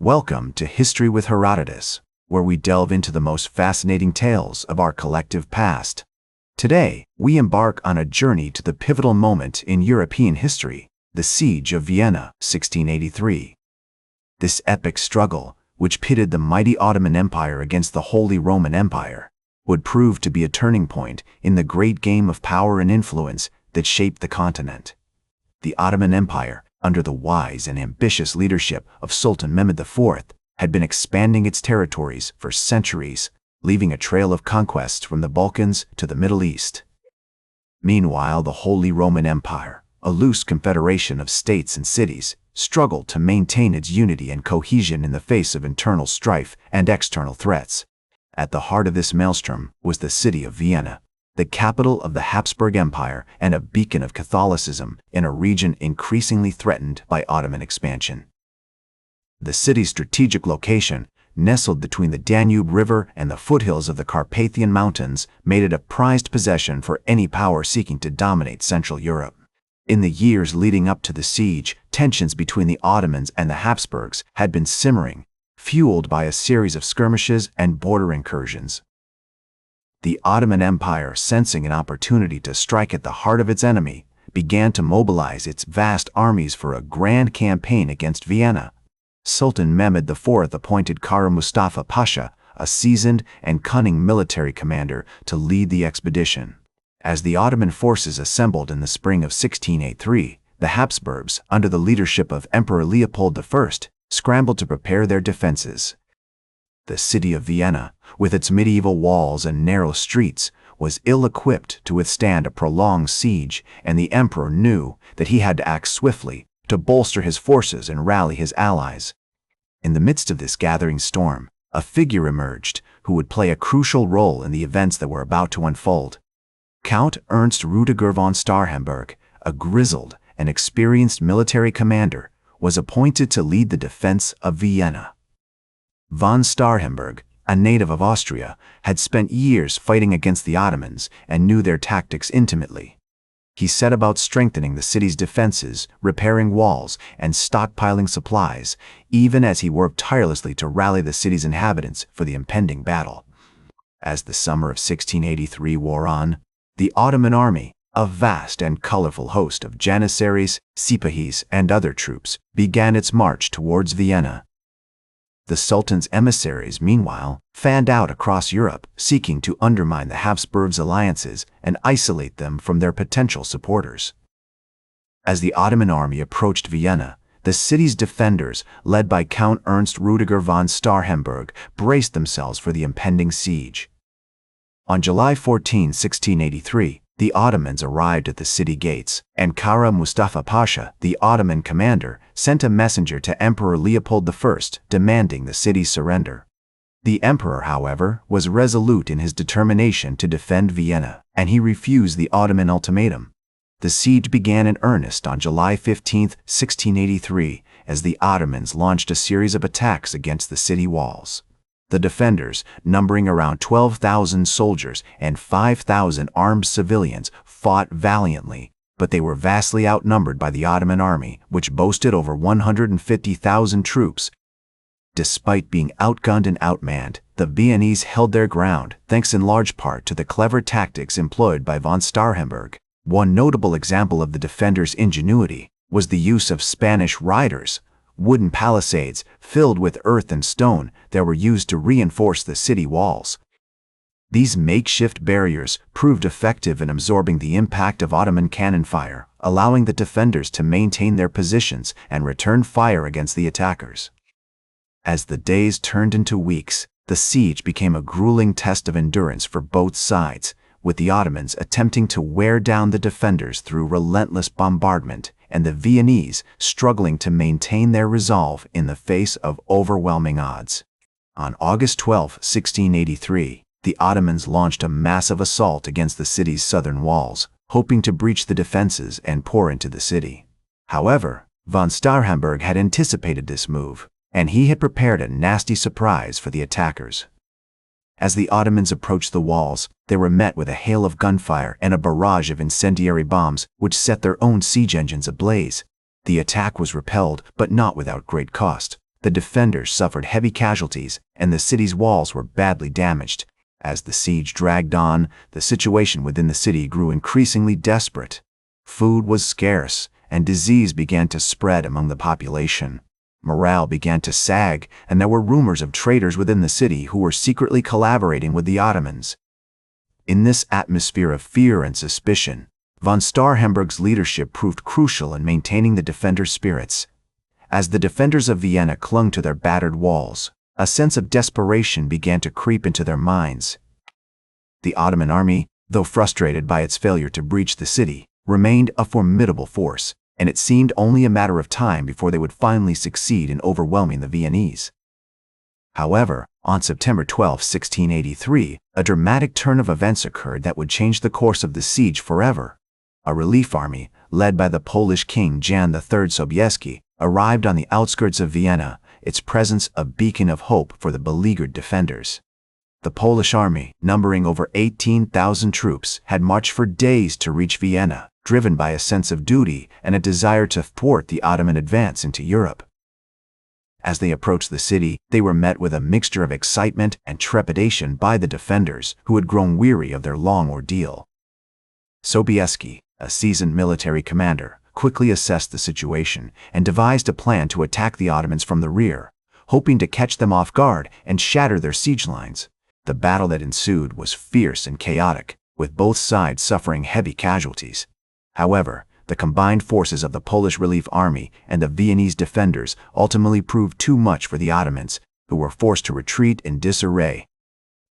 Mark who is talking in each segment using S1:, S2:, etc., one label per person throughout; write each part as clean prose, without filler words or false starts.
S1: Welcome to History with Herodotus, where we delve into the most fascinating tales of our collective past. Today, we embark on a journey to the pivotal moment in European history, the Siege of Vienna, 1683. This epic struggle, which pitted the mighty Ottoman Empire against the Holy Roman Empire, would prove to be a turning point in the great game of power and influence that shaped the continent. The Ottoman Empire, under the wise and ambitious leadership of Sultan Mehmed IV, had been expanding its territories for centuries, leaving a trail of conquests from the Balkans to the Middle East. Meanwhile, the Holy Roman Empire, a loose confederation of states and cities, struggled to maintain its unity and cohesion in the face of internal strife and external threats. At the heart of this maelstrom was the city of Vienna, the capital of the Habsburg Empire and a beacon of Catholicism in a region increasingly threatened by Ottoman expansion. The city's strategic location, nestled between the Danube River and the foothills of the Carpathian Mountains, made it a prized possession for any power seeking to dominate Central Europe. In the years leading up to the siege, tensions between the Ottomans and the Habsburgs had been simmering, fueled by a series of skirmishes and border incursions. The Ottoman Empire, sensing an opportunity to strike at the heart of its enemy, began to mobilize its vast armies for a grand campaign against Vienna. Sultan Mehmed IV appointed Kara Mustafa Pasha, a seasoned and cunning military commander, to lead the expedition. As the Ottoman forces assembled in the spring of 1683, the Habsburgs, under the leadership of Emperor Leopold I, scrambled to prepare their defenses. The city of Vienna, with its medieval walls and narrow streets, was ill-equipped to withstand a prolonged siege, and the emperor knew that he had to act swiftly to bolster his forces and rally his allies. In the midst of this gathering storm, a figure emerged who would play a crucial role in the events that were about to unfold. Count Ernst Rüdiger von Starhemberg, a grizzled and experienced military commander, was appointed to lead the defense of Vienna. Von Starhemberg, a native of Austria, had spent years fighting against the Ottomans and knew their tactics intimately. He set about strengthening the city's defenses, repairing walls, and stockpiling supplies, even as he worked tirelessly to rally the city's inhabitants for the impending battle. As the summer of 1683 wore on, the Ottoman army, a vast and colorful host of janissaries, sipahis, and other troops, began its march towards Vienna. The Sultan's emissaries, meanwhile, fanned out across Europe, seeking to undermine the Habsburgs' alliances and isolate them from their potential supporters. As the Ottoman army approached Vienna, the city's defenders, led by Count Ernst Rüdiger von Starhemberg, braced themselves for the impending siege. On July 14, 1683, the Ottomans arrived at the city gates, and Kara Mustafa Pasha, the Ottoman commander, sent a messenger to Emperor Leopold I demanding the city's surrender. The emperor, however, was resolute in his determination to defend Vienna, and he refused the Ottoman ultimatum. The siege began in earnest on July 15, 1683, as the Ottomans launched a series of attacks against the city walls. The defenders, numbering around 12,000 soldiers and 5,000 armed civilians, fought valiantly, but they were vastly outnumbered by the Ottoman army, which boasted over 150,000 troops. Despite being outgunned and outmanned, the Viennese held their ground, thanks in large part to the clever tactics employed by von Starhemberg. One notable example of the defenders' ingenuity was the use of Spanish riders, wooden palisades filled with earth and stone that were used to reinforce the city walls. These makeshift barriers proved effective in absorbing the impact of Ottoman cannon fire, allowing the defenders to maintain their positions and return fire against the attackers. As the days turned into weeks, the siege became a grueling test of endurance for both sides, with the Ottomans attempting to wear down the defenders through relentless bombardment, and the Viennese struggling to maintain their resolve in the face of overwhelming odds. On August 12, 1683, the Ottomans launched a massive assault against the city's southern walls, hoping to breach the defenses and pour into the city. However, von Starhemberg had anticipated this move, and he had prepared a nasty surprise for the attackers. As the Ottomans approached the walls, they were met with a hail of gunfire and a barrage of incendiary bombs, which set their own siege engines ablaze. The attack was repelled, but not without great cost. The defenders suffered heavy casualties, and the city's walls were badly damaged. As the siege dragged on, the situation within the city grew increasingly desperate. Food was scarce, and disease began to spread among the population. Morale began to sag, and there were rumors of traitors within the city who were secretly collaborating with the Ottomans. In this atmosphere of fear and suspicion, von Starhemberg's leadership proved crucial in maintaining the defenders' spirits. As the defenders of Vienna clung to their battered walls, a sense of desperation began to creep into their minds. The Ottoman army, though frustrated by its failure to breach the city, remained a formidable force, and it seemed only a matter of time before they would finally succeed in overwhelming the Viennese. However, on September 12, 1683, a dramatic turn of events occurred that would change the course of the siege forever. A relief army, led by the Polish king Jan III Sobieski, arrived on the outskirts of Vienna, its presence a beacon of hope for the beleaguered defenders. The Polish army, numbering over 18,000 troops, had marched for days to reach Vienna, driven by a sense of duty and a desire to thwart the Ottoman advance into Europe. As they approached the city, they were met with a mixture of excitement and trepidation by the defenders, who had grown weary of their long ordeal. Sobieski, a seasoned military commander, quickly assessed the situation and devised a plan to attack the Ottomans from the rear, hoping to catch them off guard and shatter their siege lines. The battle that ensued was fierce and chaotic, with both sides suffering heavy casualties. However, the combined forces of the Polish relief army and the Viennese defenders ultimately proved too much for the Ottomans, who were forced to retreat in disarray.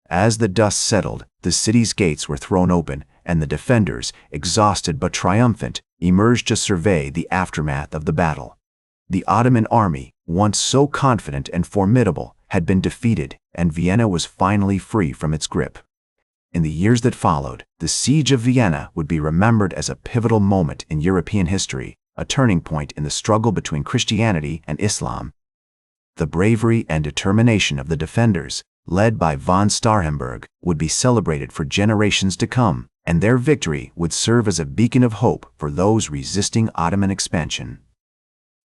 S1: As the dust settled, the city's gates were thrown open, and the defenders, exhausted but triumphant, emerged to survey the aftermath of the battle. The Ottoman army, once so confident and formidable, had been defeated, and Vienna was finally free from its grip. In the years that followed, the Siege of Vienna would be remembered as a pivotal moment in European history, a turning point in the struggle between Christianity and Islam. The bravery and determination of the defenders, led by von Starhemberg, would be celebrated for generations to come, and their victory would serve as a beacon of hope for those resisting Ottoman expansion.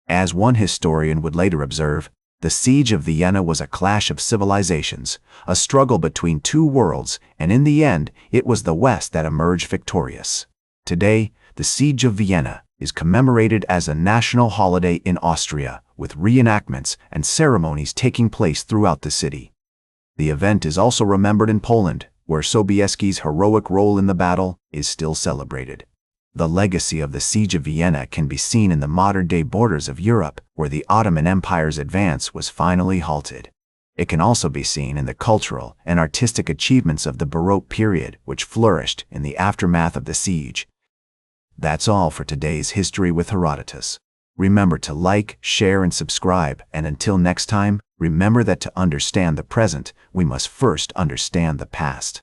S1: As one historian would later observe, the Siege of Vienna was a clash of civilizations, a struggle between two worlds, and in the end, it was the West that emerged victorious. Today, the Siege of Vienna is commemorated as a national holiday in Austria, with reenactments and ceremonies taking place throughout the city. The event is also remembered in Poland, where Sobieski's heroic role in the battle is still celebrated. The legacy of the Siege of Vienna can be seen in the modern-day borders of Europe, where the Ottoman Empire's advance was finally halted. It can also be seen in the cultural and artistic achievements of the Baroque period, which flourished in the aftermath of the siege. That's all for today's History with Herodotus. Remember to like, share, and subscribe, and until next time, remember that to understand the present, we must first understand the past.